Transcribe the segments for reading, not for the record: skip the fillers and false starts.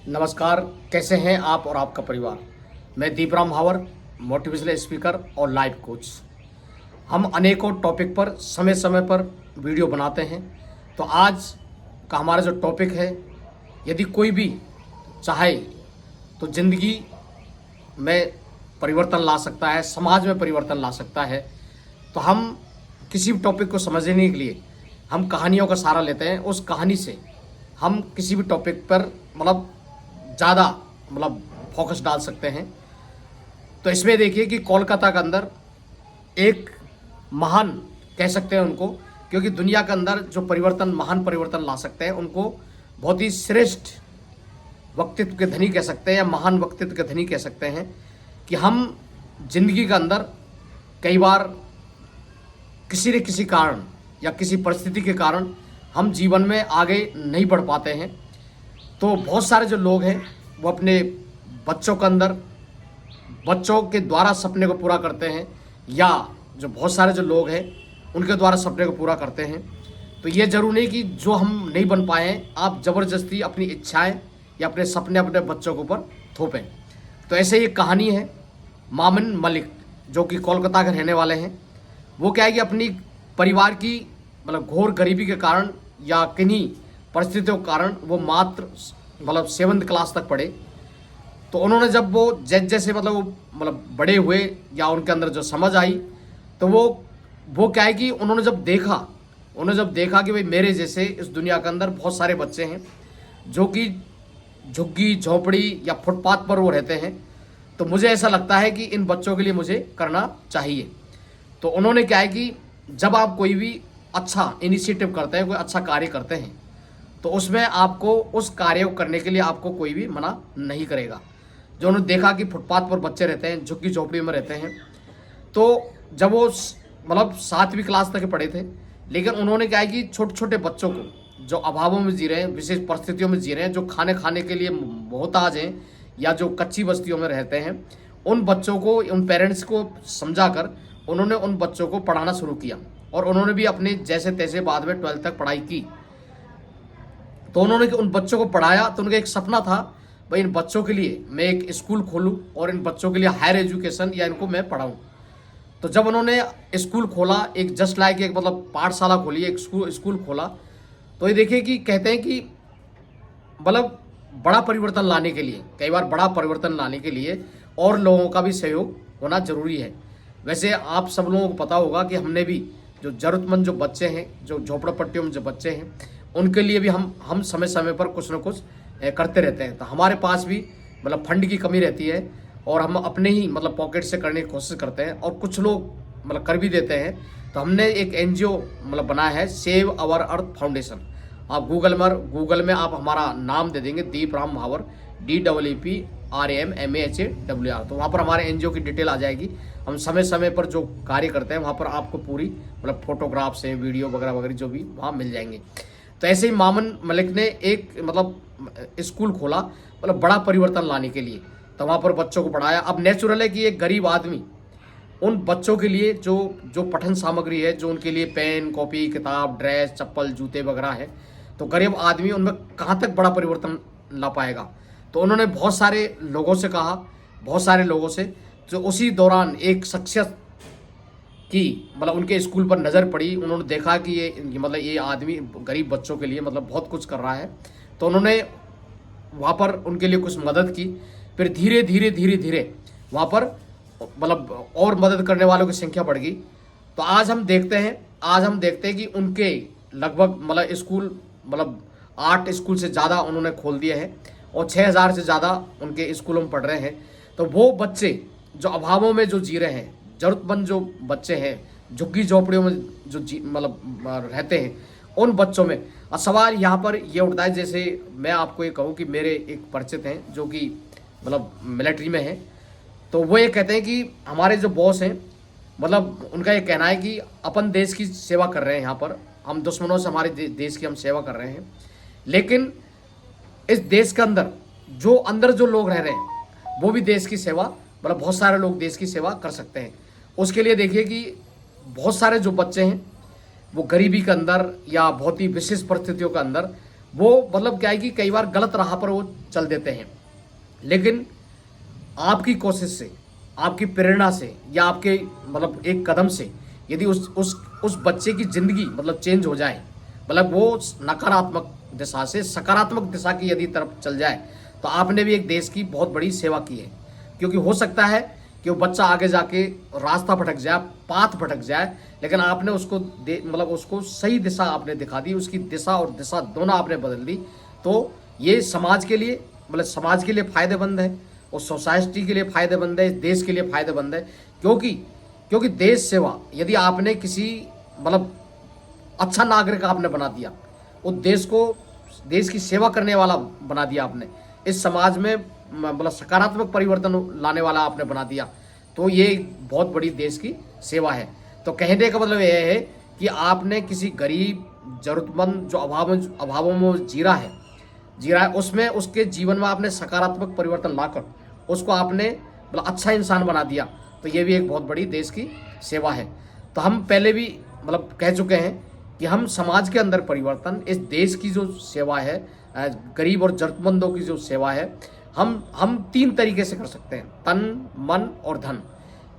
नमस्कार। कैसे हैं आप और आपका परिवार। मैं दीपराम भावर, मोटिवेशनल स्पीकर और लाइफ कोच। हम अनेकों टॉपिक पर समय समय पर वीडियो बनाते हैं। तो आज का हमारा जो टॉपिक है, यदि कोई भी चाहे तो ज़िंदगी में परिवर्तन ला सकता है, समाज में परिवर्तन ला सकता है। तो हम किसी भी टॉपिक को समझने के लिए हम कहानियों का सहारा लेते हैं। उस कहानी से हम किसी भी टॉपिक पर ज़्यादा फोकस डाल सकते हैं। तो इसमें देखिए कि कोलकाता के अंदर एक महान कह सकते हैं उनको, क्योंकि दुनिया के अंदर जो परिवर्तन, महान परिवर्तन ला सकते हैं, उनको बहुत ही श्रेष्ठ व्यक्तित्व के धनी कह सकते हैं या महान व्यक्तित्व के धनी कह सकते हैं। कि हम जिंदगी के अंदर कई बार किसी न किसी कारण या किसी परिस्थिति के कारण हम जीवन में आगे नहीं बढ़ पाते हैं। तो बहुत सारे जो लोग हैं वो अपने बच्चों के अंदर, बच्चों के द्वारा सपने को पूरा करते हैं, या जो बहुत सारे जो लोग हैं उनके द्वारा सपने को पूरा करते हैं। तो ये जरूर नहीं कि जो हम नहीं बन पाए हैं आप ज़बरदस्ती अपनी इच्छाएं या अपने सपने अपने बच्चों के ऊपर थोपें। तो ऐसे ही एक कहानी है मामन मलिक, जो कि कोलकाता के रहने वाले हैं। वो क्या है कि अपनी परिवार की घोर गरीबी के कारण या किन्हीं परिस्थितियों के कारण वो मात्र 7th क्लास तक पढ़े। तो उन्होंने जब वो जैसे बड़े हुए या उनके अंदर जो समझ आई, तो वो क्या है कि उन्होंने जब देखा कि भाई मेरे जैसे इस दुनिया के अंदर बहुत सारे बच्चे हैं जो कि झुग्गी झोपड़ी या फुटपाथ पर वो रहते हैं। तो मुझे ऐसा लगता है कि इन बच्चों के लिए मुझे करना चाहिए। तो उन्होंने क्या है कि जब आप कोई भी अच्छा इनिशिएटिव करते हैं, कोई अच्छा कार्य करते हैं, तो उसमें आपको उस कार्य को करने के लिए आपको कोई भी मना नहीं करेगा। जो उन्होंने देखा कि फुटपाथ पर बच्चे रहते हैं, झुग्गी झोपड़ी में रहते हैं। तो जब वो 7वीं क्लास तक पढ़े थे, लेकिन उन्होंने क्या है कि छोटे छोटे बच्चों को जो अभावों में जी रहे हैं, विशेष परिस्थितियों में जी रहे हैं, जो खाने के लिए मोहताज हैं या जो कच्ची बस्तियों में रहते हैं, उन बच्चों को, उन पेरेंट्स को समझाकर उन्होंने उन बच्चों को पढ़ाना शुरू किया। और उन्होंने भी अपने जैसे तैसे बाद में 12th तक पढ़ाई की। तो उन्होंने उन बच्चों को पढ़ाया। तो उनका एक सपना था, भाई इन बच्चों के लिए मैं एक स्कूल खोलूं और इन बच्चों के लिए हायर एजुकेशन या इनको मैं पढ़ाऊं। तो जब उन्होंने स्कूल खोला, एक जस्ट लाइक एक पाठशाला खोली, एक स्कूल खोला, तो ये देखिए कि कहते हैं कि बड़ा परिवर्तन लाने के लिए, कई बार बड़ा परिवर्तन लाने के लिए और लोगों का भी सहयोग होना जरूरी है। वैसे आप सब लोगों को पता होगा कि हमने भी जो ज़रूरतमंद जो बच्चे हैं, जो झोपड़पट्टियों में जो बच्चे हैं, उनके लिए भी हम समय समय पर कुछ न कुछ करते रहते हैं। तो हमारे पास भी फंड की कमी रहती है और हम अपने ही पॉकेट से करने की कोशिश करते हैं, और कुछ लोग कर भी देते हैं। तो हमने एक NGO बनाया है, सेव आवर अर्थ फाउंडेशन। आप गूगल में आप हमारा नाम दे देंगे, दीपराम भावर, DEEPRAMMAHAWR। तो वहाँ पर हमारे NGO की डिटेल आ जाएगी। हम समय समय पर जो कार्य करते हैं वहाँ पर आपको पूरी फोटोग्राफ्स हैं, वीडियो वगैरह वगैरह जो भी वहाँ मिल जाएंगे। तो ऐसे ही मामन मलिक ने एक स्कूल खोला बड़ा परिवर्तन लाने के लिए। तो वहाँ पर बच्चों को पढ़ाया। अब नेचुरल है कि एक गरीब आदमी उन बच्चों के लिए जो पठन सामग्री है, जो उनके लिए पेन, कॉपी, किताब, ड्रेस, चप्पल, जूते वगैरह है, तो गरीब आदमी उनमें कहाँ तक बड़ा परिवर्तन ला पाएगा। तो उन्होंने बहुत सारे लोगों से कहा, बहुत सारे लोगों से। तो उसी दौरान एक शख्सियत की उनके स्कूल पर नज़र पड़ी। उन्होंने देखा कि ये आदमी गरीब बच्चों के लिए बहुत कुछ कर रहा है। तो उन्होंने वहाँ पर उनके लिए कुछ मदद की। फिर धीरे धीरे वहाँ पर और मदद करने वालों की संख्या बढ़ गई। तो आज हम देखते हैं कि उनके लगभग स्कूल 8 स्कूल से ज़्यादा उन्होंने खोल दिए हैं और 6000 से ज़्यादा उनके स्कूलों में पढ़ रहे हैं। तो वो बच्चे जो अभावों में जो जी रहे हैं, ज़रूरतमंद जो बच्चे हैं, झुग्गी झोपड़ियों में जो रहते हैं, उन बच्चों में सवाल यहाँ पर ये उठता है। जैसे मैं आपको ये कहूँ कि मेरे एक परिचित हैं जो कि मिलिट्री में हैं। तो वो ये कहते हैं कि हमारे जो बॉस हैं, उनका ये कहना है कि अपन देश की सेवा कर रहे हैं, यहाँ पर हम दुश्मनों से हमारे देश की हम सेवा कर रहे हैं, लेकिन इस देश के अंदर जो लोग रह रहे हैं वो भी देश की सेवा, बहुत सारे लोग देश की सेवा कर सकते हैं। उसके लिए देखिए कि बहुत सारे जो बच्चे हैं वो गरीबी के अंदर या बहुत ही विशेष परिस्थितियों के अंदर वो मतलब क्या है कि कई बार गलत राह पर वो चल देते हैं। लेकिन आपकी कोशिश से, आपकी प्रेरणा से या आपके मतलब एक कदम से यदि उस बच्चे की ज़िंदगी मतलब चेंज हो जाए, मतलब वो नकारात्मक दिशा से सकारात्मक दिशा की यदि तरफ चल जाए, तो आपने भी एक देश की बहुत बड़ी सेवा की है। क्योंकि हो सकता है कि वो बच्चा आगे जाके रास्ता भटक जाए, पाथ भटक जाए, लेकिन आपने उसको मतलब उसको सही दिशा आपने दिखा दी, उसकी दिशा और दिशा दोनों आपने बदल दी। तो ये समाज के लिए मतलब समाज के लिए फ़ायदेमंद है और सोसाइटी के लिए फ़ायदेमंद है, देश के लिए फ़ायदेमंद है। क्योंकि क्योंकि देश सेवा यदि आपने किसी मतलब अच्छा नागरिक आपने बना दिया, वो देश को देश की सेवा करने वाला बना दिया आपने, इस समाज में मतलब सकारात्मक परिवर्तन लाने वाला आपने बना दिया, तो ये बहुत बड़ी देश की सेवा है। तो कहने का मतलब यह है कि आपने किसी गरीब जरूरतमंद जो अभावों में जी रहा है उसमें उसके जीवन में आपने सकारात्मक परिवर्तन लाकर उसको आपने मतलब अच्छा इंसान बना दिया, तो ये भी एक बहुत बड़ी देश की सेवा है। तो हम पहले भी मतलब कह चुके हैं कि हम समाज के अंदर परिवर्तन, इस देश की जो सेवा है, गरीब और जरूरतमंदों की जो सेवा है, हम 3 तरीके से कर सकते हैं, तन, मन और धन।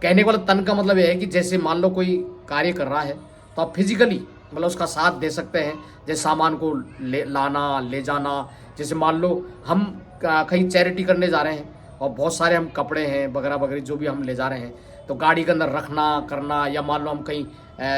कहने का मतलब तन का मतलब यह है कि जैसे मान लो कोई कार्य कर रहा है तो आप फिजिकली मतलब उसका साथ दे सकते हैं, जैसे सामान को लाना ले जाना। जैसे मान लो हम कहीं चैरिटी करने जा रहे हैं और बहुत सारे हम कपड़े हैं वगैरह वगैरह जो भी हम ले जा रहे हैं, तो गाड़ी के अंदर रखना करना, या मान लो हम कहीं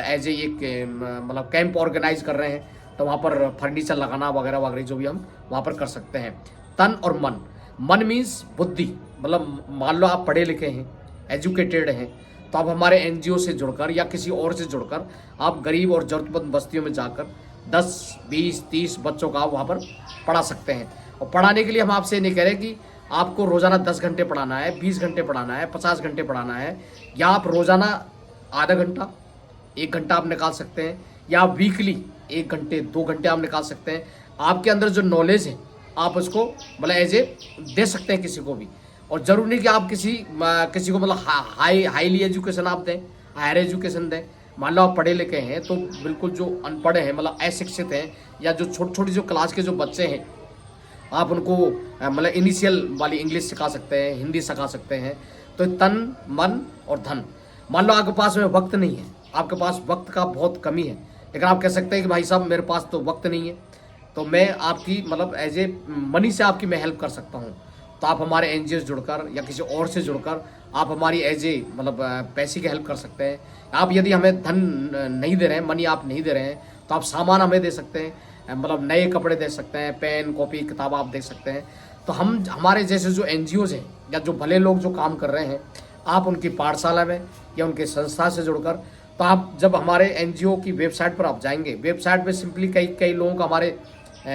एज एक मतलब कैंप ऑर्गेनाइज कर रहे हैं तो वहाँ पर फर्नीचर लगाना वगैरह वगैरह जो भी हम वहाँ पर कर सकते हैं। तन और मन। मन मीन्स बुद्धि, मतलब मान लो आप पढ़े लिखे हैं, एजुकेटेड हैं, तो आप हमारे एनजीओ से जुड़कर या किसी और से जुड़कर आप गरीब और ज़रूरतमंद बस्तियों में जाकर 10, 20, 30 बच्चों का आप वहाँ पर पढ़ा सकते हैं। और पढ़ाने के लिए हम आपसे नहीं कह रहे कि आपको रोज़ाना 10 घंटे पढ़ाना है, 20 घंटे पढ़ाना है, 50 घंटे पढ़ाना है, या आप रोज़ाना आधा घंटा, 1 घंटा आप निकाल सकते हैं, या आप वीकली 1 घंटे 2 घंटे आप निकाल सकते हैं। आपके अंदर जो नॉलेज है आप उसको मतलब एज ए दे सकते हैं किसी को भी। और ज़रूरी नहीं कि आप किसी को मतलब हाईली एजुकेशन आप दें, हायर एजुकेशन दें। मान लो आप पढ़े लिखे हैं तो बिल्कुल जो अनपढ़ हैं मतलब अशिक्षित हैं, या जो छोटी छोटी जो क्लास के जो बच्चे हैं आप उनको मतलब इनिशियल वाली इंग्लिश सिखा सकते हैं, हिंदी सिखा सकते हैं। तो तन, मन और धन। मान लो आपके पास में वक्त नहीं है, आपके पास वक्त का बहुत कमी है, लेकिन आप कह सकते हैं कि भाई साहब मेरे पास तो वक्त नहीं है, तो मैं आपकी मतलब एज ए मनी से आपकी मैं हेल्प कर सकता हूँ। तो आप हमारे एनजीओ से जुड़कर या किसी और से जुड़कर आप हमारी एज ए मतलब पैसे की हेल्प कर सकते हैं। आप यदि हमें धन नहीं दे रहे हैं, मनी आप नहीं दे रहे हैं, तो आप सामान हमें दे सकते हैं, मतलब नए कपड़े दे सकते हैं, पेन कॉपी किताब आप दे सकते हैं। तो हम हमारे जैसे जो एनजीओज हैं या जो भले लोग जो काम कर रहे हैं, आप उनकी पाठशाला में या उनकी संस्था से जुड़कर, तो आप जब हमारे एनजीओ की वेबसाइट पर आप जाएंगे, वेबसाइट पर सिंपली कई लोगों का हमारे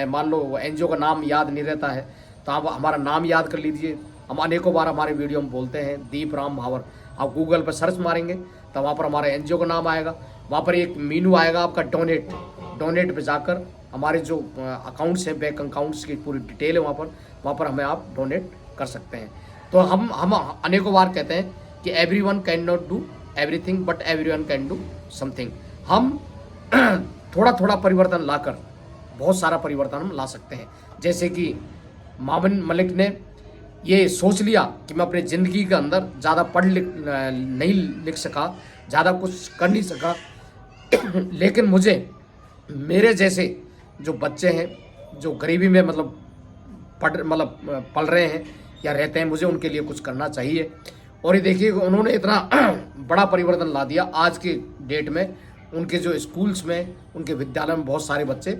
मान लो एनजीओ का नाम याद नहीं रहता है, तो आप हमारा नाम याद कर लीजिए। हम अनेकों बार हमारे वीडियो में बोलते हैं दीपराम भावर। आप गूगल पर सर्च मारेंगे तो वहाँ पर हमारे एनजीओ का नाम आएगा, वहाँ पर एक मेनू आएगा आपका डोनेट पे जाकर हमारे जो अकाउंट्स हैं, बैंक अकाउंट्स की पूरी डिटेल है वहाँ पर हमें आप डोनेट कर सकते हैं। तो हम अनेकों बार कहते हैं कि everyone can not do everything but everyone can do something. हम थोड़ा थोड़ा परिवर्तन लाकर बहुत सारा परिवर्तन हम ला सकते हैं। जैसे कि मामन मलिक ने ये सोच लिया कि मैं अपनी ज़िंदगी के अंदर ज़्यादा नहीं लिख सका, ज़्यादा कुछ कर नहीं सका, लेकिन मुझे मेरे जैसे जो बच्चे हैं जो गरीबी में मतलब पल रहे हैं या रहते हैं, मुझे उनके लिए कुछ करना चाहिए। और ये देखिए उन्होंने इतना बड़ा परिवर्तन ला दिया। आज के डेट में उनके जो स्कूल्स में, उनके विद्यालय में बहुत सारे बच्चे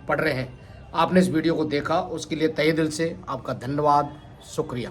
पढ़ रहे हैं। आपने इस वीडियो को देखा उसके लिए तहे दिल से आपका धन्यवाद, शुक्रिया।